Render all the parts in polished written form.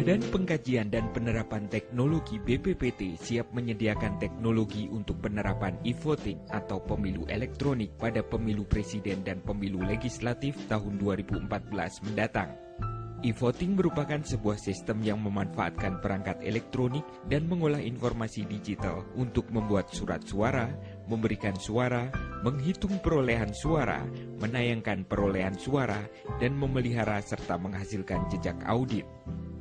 Badan Pengkajian dan Penerapan Teknologi BPPT siap menyediakan teknologi untuk penerapan e-voting atau pemilu elektronik pada pemilu presiden dan pemilu legislatif tahun 2014 mendatang. E-voting merupakan sebuah sistem yang memanfaatkan perangkat elektronik dan mengolah informasi digital untuk membuat surat suara, memberikan suara, menghitung perolehan suara, menayangkan perolehan suara, dan memelihara serta menghasilkan jejak audit.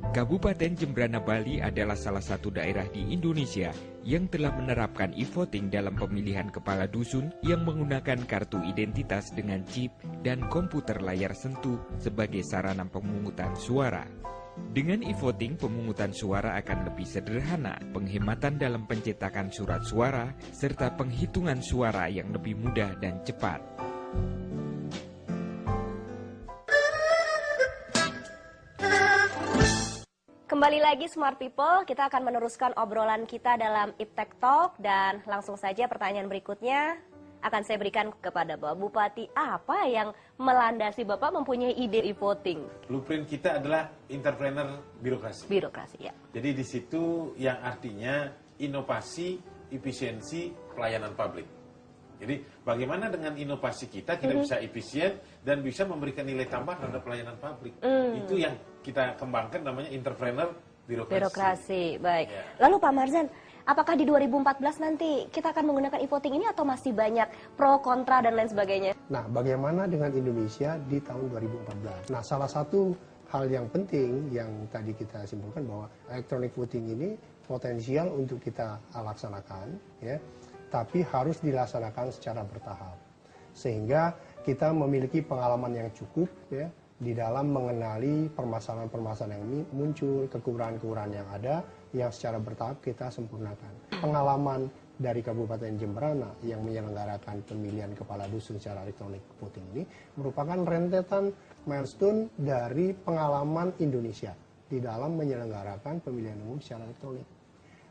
Kabupaten Jembrana Bali adalah salah satu daerah di Indonesia yang telah menerapkan e-voting dalam pemilihan kepala dusun yang menggunakan kartu identitas dengan chip dan komputer layar sentuh sebagai sarana pemungutan suara. Dengan e-voting, pemungutan suara akan lebih sederhana, penghematan dalam pencetakan surat suara, serta penghitungan suara yang lebih mudah dan cepat. Kembali lagi Smart People, kita akan meneruskan obrolan kita dalam Iptek Talk dan langsung saja pertanyaan berikutnya akan saya berikan kepada Bapak Bupati. Apa yang melandasi Bapak mempunyai ide e-voting? Blueprint kita adalah entrepreneur birokrasi. Birokrasi, ya. Jadi di situ yang artinya inovasi, efisiensi, pelayanan publik. Jadi bagaimana dengan inovasi kita bisa efisien dan bisa memberikan nilai tambah terhadap pelayanan publik. Itu yang kita kembangkan namanya entrepreneur birokrasi. Birokrasi, baik. Ya. Lalu Pak Marzan, apakah di 2014 nanti kita akan menggunakan e-voting ini atau masih banyak pro, kontra, dan lain sebagainya? Nah, bagaimana dengan Indonesia di tahun 2014? Nah, salah satu hal yang penting yang tadi kita simpulkan bahwa electronic voting ini potensial untuk kita laksanakan, ya, tapi harus dilaksanakan secara bertahap. Sehingga kita memiliki pengalaman yang cukup, ya, di dalam mengenali permasalahan-permasalahan yang muncul, kekurangan-kekurangan yang ada, yang secara bertahap kita sempurnakan. Pengalaman dari Kabupaten Jembrana yang menyelenggarakan pemilihan kepala dusun secara elektronik voting ini merupakan rentetan milestone dari pengalaman Indonesia di dalam menyelenggarakan pemilihan umum secara elektronik.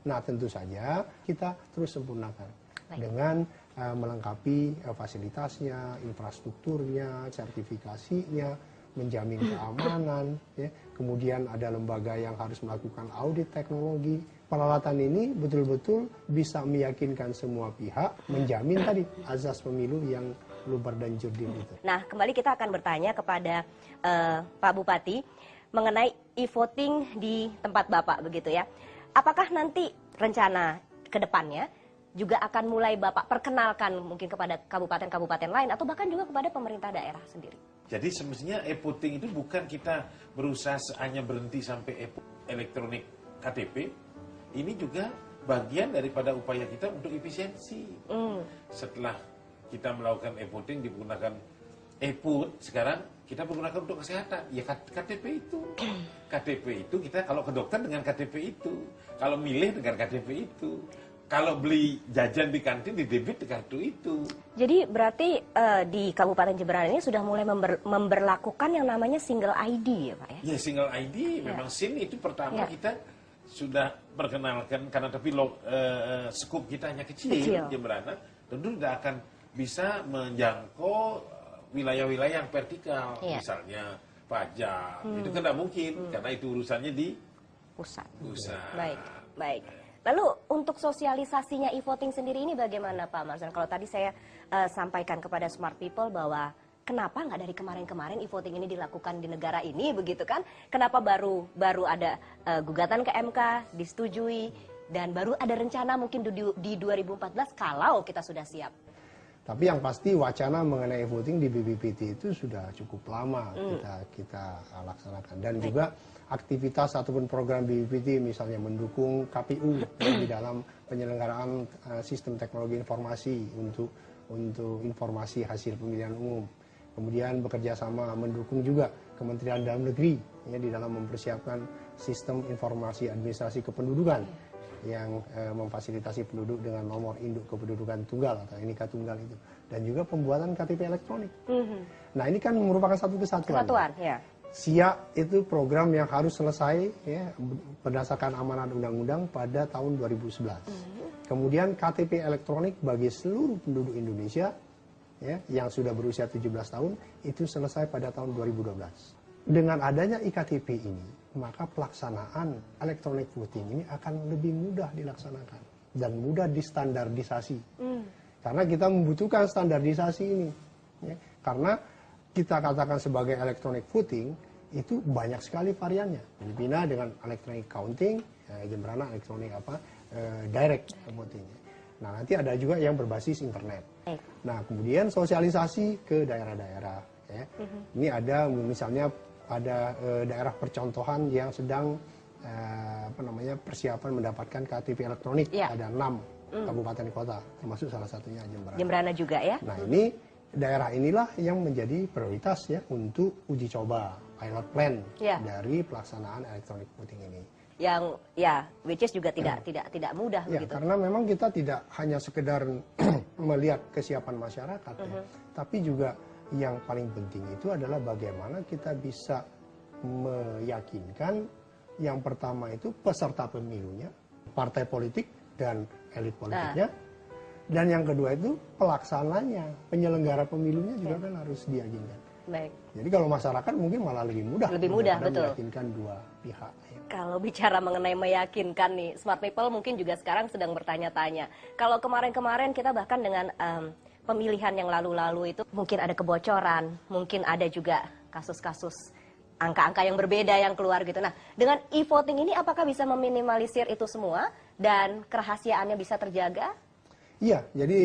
Nah, tentu saja kita terus sempurnakan dengan melengkapi fasilitasnya, infrastrukturnya, sertifikasinya, menjamin keamanan, ya. Kemudian ada lembaga yang harus melakukan audit teknologi. Peralatan ini betul-betul bisa meyakinkan semua pihak, menjamin tadi azas pemilu yang luber dan jurdil itu. Nah, kembali kita akan bertanya kepada Pak Bupati mengenai e-voting di tempat Bapak begitu ya. Apakah nanti rencana ke depannya juga akan mulai Bapak perkenalkan mungkin kepada kabupaten-kabupaten lain atau bahkan juga kepada pemerintah daerah sendiri? Jadi semestinya e-voting itu bukan kita berusaha hanya berhenti sampai elektronik KTP. Ini juga bagian daripada upaya kita untuk efisiensi. Setelah kita melakukan e-voting digunakan e-vote, sekarang kita menggunakan untuk kesehatan. Ya KTP itu. KTP itu kita kalau ke dokter dengan KTP itu. Kalau milih dengan KTP itu. Kalau beli jajan di kantin, di debit di kartu itu. Jadi berarti di Kabupaten Jembrana ini sudah mulai memberlakukan yang namanya single ID ya Pak ya? Ya, single ID. Memang SIM itu pertama kita sudah perkenalkan, karena tapi skup kita hanya kecil. Jembrana tentu tidak akan bisa menjangkau wilayah-wilayah yang vertikal. Misalnya pajak, itu kan tidak mungkin, karena itu urusannya di pusat. Baik, baik. Lalu untuk sosialisasinya e-voting sendiri ini bagaimana Pak Marzan? Kalau tadi saya sampaikan kepada Smart People bahwa kenapa nggak dari kemarin-kemarin e-voting ini dilakukan di negara ini begitu kan? Kenapa baru ada gugatan ke MK, disetujui, dan baru ada rencana mungkin di 2014 kalau kita sudah siap? Tapi yang pasti wacana mengenai voting di BPPT itu sudah cukup lama kita laksanakan. Dan juga aktivitas ataupun program BPPT misalnya mendukung KPU di dalam penyelenggaraan sistem teknologi informasi untuk informasi hasil pemilihan umum. Kemudian bekerja sama mendukung juga Kementerian Dalam Negeri ya, di dalam mempersiapkan sistem informasi administrasi kependudukan yang memfasilitasi penduduk dengan nomor induk kependudukan tunggal atau NIK tunggal itu, dan juga pembuatan KTP elektronik. Nah, ini kan merupakan satu kesatuan. Ya. SIA itu program yang harus selesai ya, berdasarkan amanat undang-undang pada tahun 2011. Kemudian KTP elektronik bagi seluruh penduduk Indonesia ya, yang sudah berusia 17 tahun itu selesai pada tahun 2012. Dengan adanya iktp ini, maka pelaksanaan electronic voting ini akan lebih mudah dilaksanakan dan mudah distandardisasi. Karena kita membutuhkan standarisasi ini. Ya. Karena kita katakan sebagai electronic voting, itu banyak sekali variannya. Filipina dengan electronic counting, Jemberana electronic direct voting. Nah, nanti ada juga yang berbasis internet. Nah, kemudian sosialisasi ke daerah-daerah. Ya. Ini ada misalnya ada daerah percontohan yang sedang persiapan mendapatkan KTP elektronik. Ada 6 kabupaten kota, termasuk salah satunya Jemberana. Jemberana juga ya. Nah, ini daerah inilah yang menjadi prioritas ya untuk uji coba pilot plan dari pelaksanaan electronic voting ini. Yang which is juga tidak mudah ya, begitu. Karena memang kita tidak hanya sekedar melihat kesiapan masyarakat ya, tapi juga yang paling penting itu adalah bagaimana kita bisa meyakinkan yang pertama itu peserta pemilunya, partai politik dan elit politiknya, dan yang kedua itu pelaksananya, penyelenggara pemilunya juga kan harus diyakinkan. Baik. Jadi kalau masyarakat mungkin malah lebih mudah betul. meyakinkan dua pihak. Ya. Kalau bicara mengenai meyakinkan nih, smart people mungkin juga sekarang sedang bertanya-tanya. Kalau kemarin-kemarin kita bahkan dengan pemilihan yang lalu-lalu itu mungkin ada kebocoran, mungkin ada juga kasus-kasus angka-angka yang berbeda yang keluar gitu. Nah, dengan e-voting ini apakah bisa meminimalisir itu semua dan kerahasiaannya bisa terjaga? Iya, jadi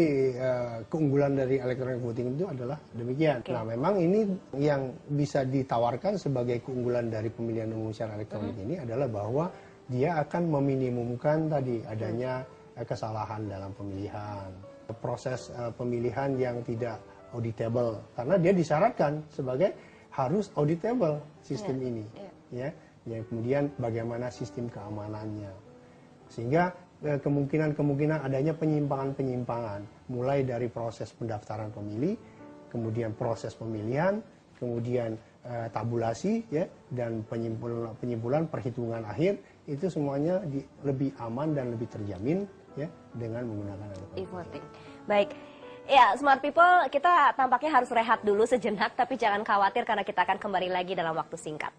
keunggulan dari electronic voting itu adalah demikian. Nah, memang ini yang bisa ditawarkan sebagai keunggulan dari pemilihan umum secara elektronik ini adalah bahwa dia akan meminimumkan tadi adanya kesalahan dalam pemilihan. Proses pemilihan yang tidak auditable karena dia disyaratkan sebagai harus auditable sistem ini ya kemudian bagaimana sistem keamanannya sehingga kemungkinan adanya penyimpangan mulai dari proses pendaftaran pemilih kemudian proses pemilihan kemudian tabulasi ya dan penyimpulan perhitungan akhir itu semuanya lebih aman dan lebih terjamin ya dengan menggunakan e-voting. Baik. Ya, smart people, kita tampaknya harus rehat dulu sejenak, tapi jangan khawatir karena kita akan kembali lagi dalam waktu singkat.